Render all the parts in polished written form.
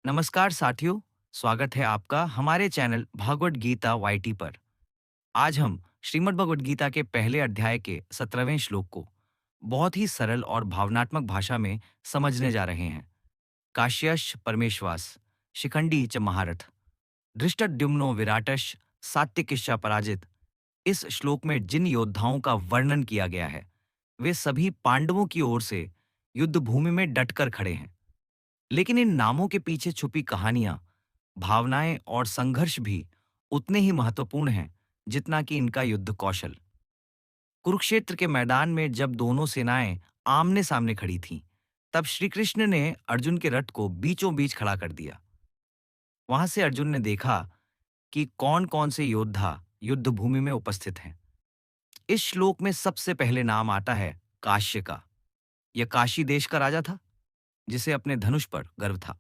नमस्कार साथियों, स्वागत है आपका हमारे चैनल भागवत गीता वाईटी पर। आज हम श्रीमद् भगवत गीता के पहले अध्याय के 17वें श्लोक को बहुत ही सरल और भावनात्मक भाषा में समझने जा रहे हैं। काश्यश परमेश्वास, शिखंडी च महारथ, धृष्टद्युम्नो विराटश, सात्विकिश्च पराजित। इस श्लोक में जिन योद्धाओं का वर्णन किया गया है, वे सभी पांडवों की ओर से युद्ध भूमि में डटकर खड़े हैं। लेकिन इन नामों के पीछे छुपी कहानियां, भावनाएं और संघर्ष भी उतने ही महत्वपूर्ण हैं जितना कि इनका युद्ध कौशल। कुरुक्षेत्र के मैदान में जब दोनों सेनाएं आमने सामने खड़ी थीं, तब श्री कृष्ण ने अर्जुन के रथ को बीचों बीच खड़ा कर दिया। वहां से अर्जुन ने देखा कि कौन कौन से योद्धा युद्ध भूमि में उपस्थित हैं। इस श्लोक में सबसे पहले नाम आता है काश्य का। यह काशी देश का राजा था, जिसे अपने धनुष पर गर्व था।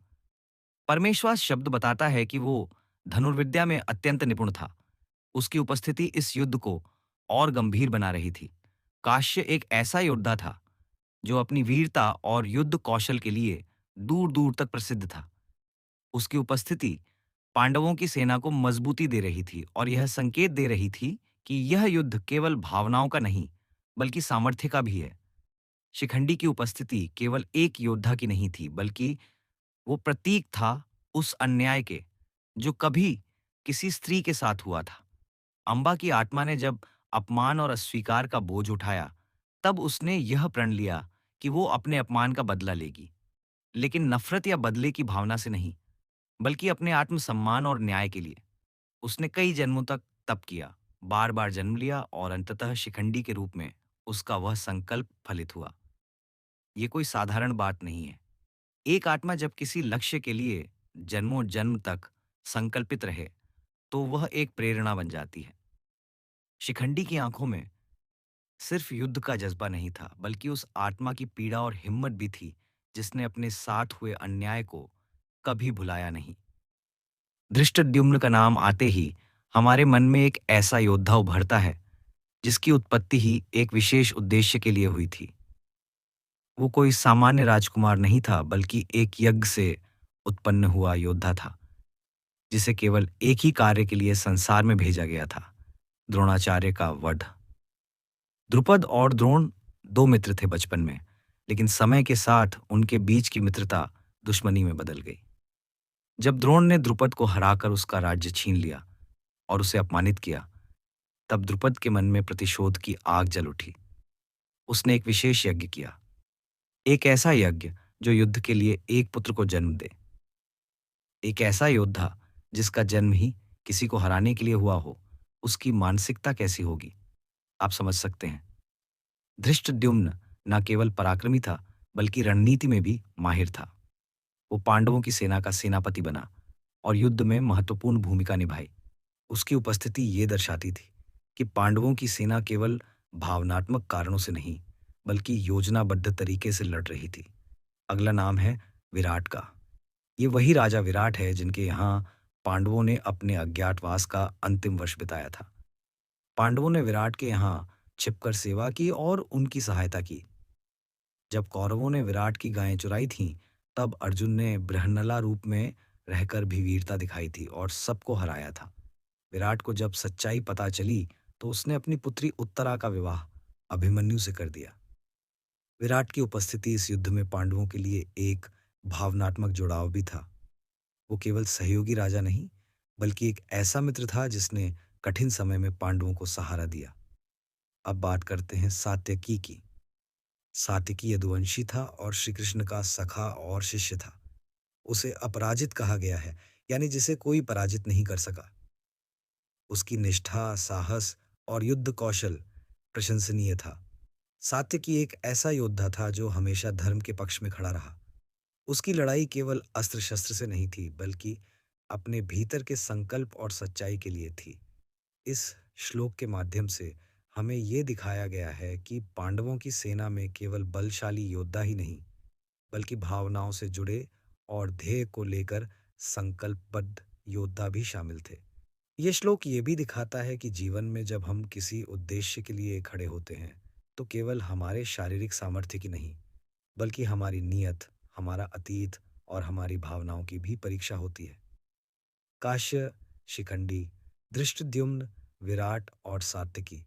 परमेश्वास शब्द बताता है कि वो धनुर्विद्या में अत्यंत निपुण था। उसकी उपस्थिति इस युद्ध को और गंभीर बना रही थी। काश्य एक ऐसा योद्धा था जो अपनी वीरता और युद्ध कौशल के लिए दूर दूर तक प्रसिद्ध था। उसकी उपस्थिति पांडवों की सेना को मजबूती दे रही थी और यह संकेत दे रही थी कि यह युद्ध केवल भावनाओं का नहीं, बल्कि सामर्थ्य का भी है। शिखंडी की उपस्थिति केवल एक योद्धा की नहीं थी, बल्कि वो प्रतीक था उस अन्याय के जो कभी किसी स्त्री के साथ हुआ था। अंबा की आत्मा ने जब अपमान और अस्वीकार का बोझ उठाया, तब उसने यह प्रण लिया कि वो अपने अपमान का बदला लेगी, लेकिन नफरत या बदले की भावना से नहीं, बल्कि अपने आत्मसम्मान और न्याय के लिए। उसने कई जन्मों तक तप किया, बार बार जन्म लिया और अंततः शिखंडी के रूप में उसका वह संकल्प फलित हुआ। ये कोई साधारण बात नहीं है। एक आत्मा जब किसी लक्ष्य के लिए जन्मों जन्म तक संकल्पित रहे, तो वह एक प्रेरणा बन जाती है। शिखंडी की आंखों में सिर्फ युद्ध का जज्बा नहीं था, बल्कि उस आत्मा की पीड़ा और हिम्मत भी थी जिसने अपने साथ हुए अन्याय को कभी भुलाया नहीं। धृष्टद्युम्न का नाम आते ही हमारे मन में एक ऐसा योद्धा उभरता है जिसकी उत्पत्ति ही एक विशेष उद्देश्य के लिए हुई थी। वो कोई सामान्य राजकुमार नहीं था, बल्कि एक यज्ञ से उत्पन्न हुआ योद्धा था, जिसे केवल एक ही कार्य के लिए संसार में भेजा गया था, द्रोणाचार्य का वध। द्रुपद और द्रोण दो मित्र थे बचपन में, लेकिन समय के साथ उनके बीच की मित्रता दुश्मनी में बदल गई। जब द्रोण ने द्रुपद को हराकर उसका राज्य छीन लिया और उसे अपमानित किया, तब द्रुपद के मन में प्रतिशोध की आग जल उठी। उसने एक विशेष यज्ञ किया, एक ऐसा यज्ञ जो युद्ध के लिए एक पुत्र को जन्म दे। एक ऐसा योद्धा जिसका जन्म ही किसी को हराने के लिए हुआ हो, उसकी मानसिकता कैसी होगी, आप समझ सकते हैं। धृष्टद्युम्न न केवल पराक्रमी था, बल्कि रणनीति में भी माहिर था। वो पांडवों की सेना का सेनापति बना और युद्ध में महत्वपूर्ण भूमिका निभाई। उसकी उपस्थिति ये दर्शाती थी कि पांडवों की सेना केवल भावनात्मक कारणों से नहीं, बल्कि योजनाबद्ध तरीके से लड़ रही थी। अगला नाम है विराट का। ये वही राजा विराट है जिनके यहाँ पांडवों ने अपने अज्ञातवास का अंतिम वर्ष बिताया था। पांडवों ने विराट के यहाँ छिपकर सेवा की और उनकी सहायता की। जब कौरवों ने विराट की गायें चुराई थीं, तब अर्जुन ने बृहन्नला रूप में रहकर भी वीरता दिखाई थी और सबको हराया था। विराट को जब सच्चाई पता चली, तो उसने अपनी पुत्री उत्तरा का विवाह अभिमन्यु से कर दिया। विराट की उपस्थिति इस युद्ध में पांडवों के लिए एक भावनात्मक जुड़ाव भी था। वो केवल सहयोगी राजा नहीं, बल्कि एक ऐसा मित्र था जिसने कठिन समय में पांडवों को सहारा दिया। अब बात करते हैं सात्यकी की। सात्यकी यदुवंशी था और श्री कृष्ण का सखा और शिष्य था। उसे अपराजित कहा गया है, यानी जिसे कोई पराजित नहीं कर सका। उसकी निष्ठा, साहस और युद्ध कौशल प्रशंसनीय था। सात्यकी एक ऐसा योद्धा था जो हमेशा धर्म के पक्ष में खड़ा रहा। उसकी लड़ाई केवल अस्त्र शस्त्र से नहीं थी, बल्कि अपने भीतर के संकल्प और सच्चाई के लिए थी। इस श्लोक के माध्यम से हमें ये दिखाया गया है कि पांडवों की सेना में केवल बलशाली योद्धा ही नहीं, बल्कि भावनाओं से जुड़े और ध्येय को लेकर संकल्पबद्ध योद्धा भी शामिल थे। ये श्लोक ये भी दिखाता है कि जीवन में जब हम किसी उद्देश्य के लिए खड़े होते हैं, तो केवल हमारे शारीरिक सामर्थ्य की नहीं, बल्कि हमारी नीयत, हमारा अतीत और हमारी भावनाओं की भी परीक्षा होती है। काश्य, शिखंडी, धृष्टद्युम्न, विराट और सात्यकी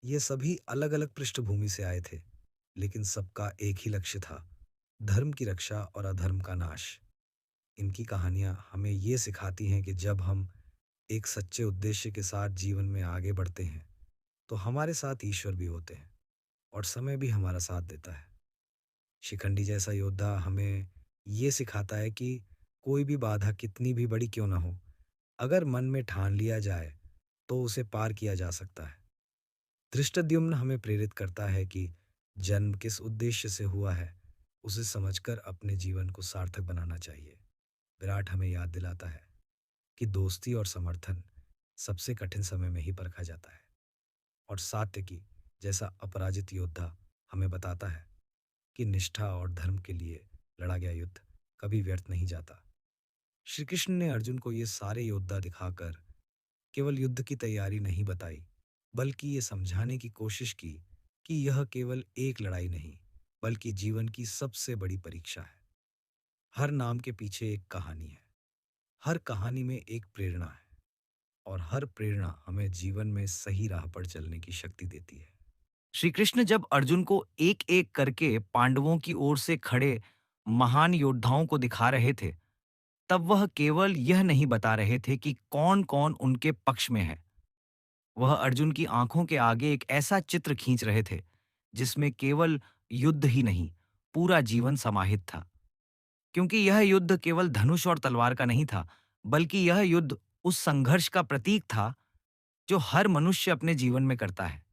ये सभी अलग-अलग पृष्ठभूमि से आए थे, लेकिन सबका एक ही लक्ष्य था, धर्म की रक्षा और अधर्म का नाश। इनकी कहानियां हमें ये सिखाती हैं कि जब हम एक सच्चे उद्देश्य के साथ जीवन में आगे बढ़ते हैं, तो हमारे साथ ईश्वर भी होते हैं और समय भी हमारा साथ देता है। शिखंडी जैसा योद्धा हमें ये सिखाता है कि कोई भी बाधा कितनी भी बड़ी क्यों ना हो, अगर मन में ठान लिया जाए, तो उसे पार किया जा सकता है। धृष्टद्युम्न हमें प्रेरित करता है कि जन्म किस उद्देश्य से हुआ है, उसे समझकर अपने जीवन को सार्थक बनाना चाहिए। विराट हमें याद दिलाता है कि दोस्ती और समर्थन सबसे कठिन समय में ही परखा जाता है। और सात्यकी जैसा अपराजित योद्धा हमें बताता है कि निष्ठा और धर्म के लिए लड़ा गया युद्ध कभी व्यर्थ नहीं जाता। श्री कृष्ण ने अर्जुन को ये सारे योद्धा दिखाकर केवल युद्ध की तैयारी नहीं बताई, बल्कि ये समझाने की कोशिश की कि यह केवल एक लड़ाई नहीं, बल्कि जीवन की सबसे बड़ी परीक्षा है। हर नाम के पीछे एक कहानी है, हर कहानी में एक प्रेरणा है, और हर प्रेरणा हमें जीवन में सही राह पर चलने की शक्ति देती है। श्री कृष्ण जब अर्जुन को एक-एक करके पांडवों की ओर से खड़े महान योद्धाओं को दिखा रहे थे, तब वह केवल यह नहीं बता रहे थे कि कौन-कौन उनके पक्ष में है। वह अर्जुन की आंखों के आगे एक ऐसा चित्र खींच रहे थे, जिसमें केवल युद्ध ही नहीं, पूरा जीवन समाहित था। क्योंकि यह युद्ध केवल धनुष और तलवार का नहीं था, बल्कि यह युद्ध उस संघर्ष का प्रतीक था जो हर मनुष्य अपने जीवन में करता है।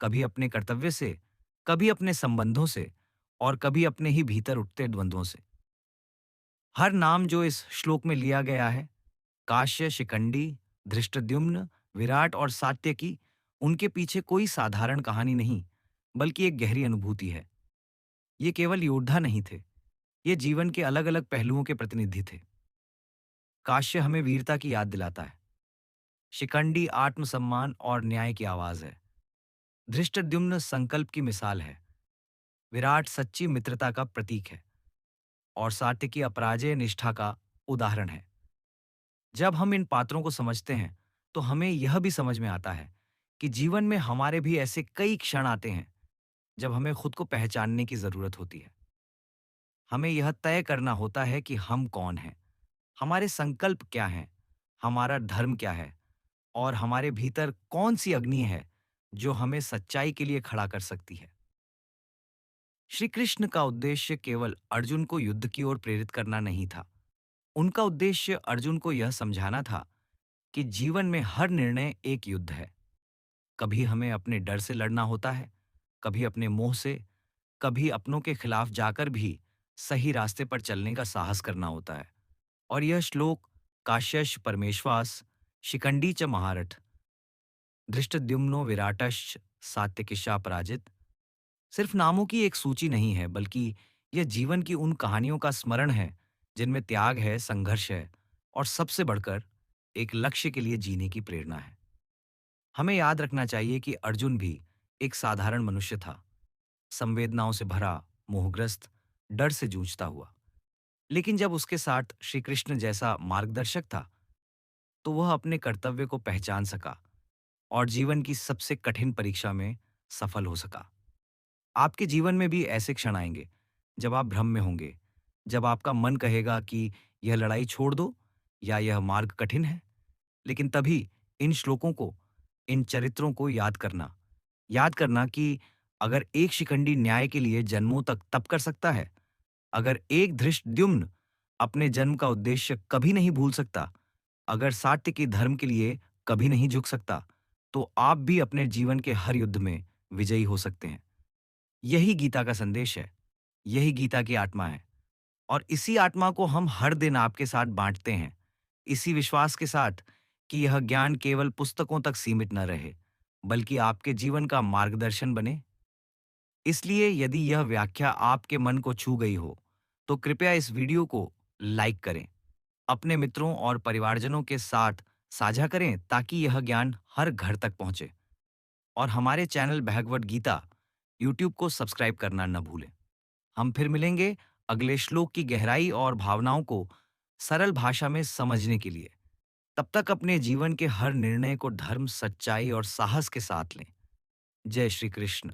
कभी अपने कर्तव्य से, कभी अपने संबंधों से और कभी अपने ही भीतर उठते द्वंद्वों से। हर नाम जो इस श्लोक में लिया गया है, काश्य, शिखंडी, धृष्टद्युम्न, विराट और सात्यकी, उनके पीछे कोई साधारण कहानी नहीं, बल्कि एक गहरी अनुभूति है। ये केवल योद्धा नहीं थे, ये जीवन के अलग-अलग पहलुओं के प्रतिनिधि थे। काश्य हमें वीरता की याद दिलाता है। शिखंडी आत्मसम्मान और न्याय की आवाज है। धृष्टद्युम्न संकल्प की मिसाल है। विराट सच्ची मित्रता का प्रतीक है और सात्यकी अपराजेय निष्ठा का उदाहरण है। जब हम इन पात्रों को समझते हैं, तो हमें यह भी समझ में आता है कि जीवन में हमारे भी ऐसे कई क्षण आते हैं जब हमें खुद को पहचानने की जरूरत होती है। हमें यह तय करना होता है कि हम कौन हैं, हमारे संकल्प क्या हैं, हमारा धर्म क्या है और हमारे भीतर कौन सी अग्नि है जो हमें सच्चाई के लिए खड़ा कर सकती है। श्री कृष्ण का उद्देश्य केवल अर्जुन को युद्ध की ओर प्रेरित करना नहीं था। उनका उद्देश्य अर्जुन को यह समझाना था कि जीवन में हर निर्णय एक युद्ध है। कभी हमें अपने डर से लड़ना होता है, कभी अपने मोह से, कभी अपनों के खिलाफ जाकर भी सही रास्ते पर चलने का साहस करना होता है। और यह श्लोक काश्यश परमेश्वास, शिखंडी च महारथ, धृष्टद्युम्नो विराटश्च सात्यकिशा पराजित सिर्फ नामों की एक सूची नहीं है, बल्कि यह जीवन की उन कहानियों का स्मरण है जिनमें त्याग है, संघर्ष है और सबसे बढ़कर एक लक्ष्य के लिए जीने की प्रेरणा है। हमें याद रखना चाहिए कि अर्जुन भी एक साधारण मनुष्य था, संवेदनाओं से भरा, मोहग्रस्त, डर से जूझता हुआ। लेकिन जब उसके साथ श्री कृष्ण जैसा मार्गदर्शक था, तो वह अपने कर्तव्य को पहचान सका और जीवन की सबसे कठिन परीक्षा में सफल हो सका। आपके जीवन में भी ऐसे क्षण आएंगे जब आप भ्रम में होंगे, जब आपका मन कहेगा कि यह लड़ाई छोड़ दो या यह मार्ग कठिन है। लेकिन तभी इन श्लोकों को, इन चरित्रों को याद करना कि अगर एक शिखंडी न्याय के लिए जन्मों तक तप कर सकता है, अगर एक धृष्टद्युम्न अपने जन्म का उद्देश्य कभी नहीं भूल सकता, अगर सात्य के धर्म के लिए कभी नहीं झुक सकता, तो आप भी अपने जीवन के हर युद्ध में विजयी हो सकते हैं। यही गीता का संदेश है, यही गीता की आत्मा है और इसी आत्मा को हम हर दिन आपके साथ बांटते हैं, इसी विश्वास के साथ कि यह ज्ञान केवल पुस्तकों तक सीमित न रहे, बल्कि आपके जीवन का मार्गदर्शन बने। इसलिए यदि यह व्याख्या आपके मन को छू गई हो, तो कृपया इस वीडियो को लाइक करें, अपने मित्रों और परिवारजनों के साथ साझा करें ताकि यह ज्ञान हर घर तक पहुंचे। और हमारे चैनल भगवत गीता यूट्यूब को सब्सक्राइब करना न भूलें। हम फिर मिलेंगे अगले श्लोक की गहराई और भावनाओं को सरल भाषा में समझने के लिए। तब तक अपने जीवन के हर निर्णय को धर्म, सच्चाई और साहस के साथ लें। जय श्री कृष्ण।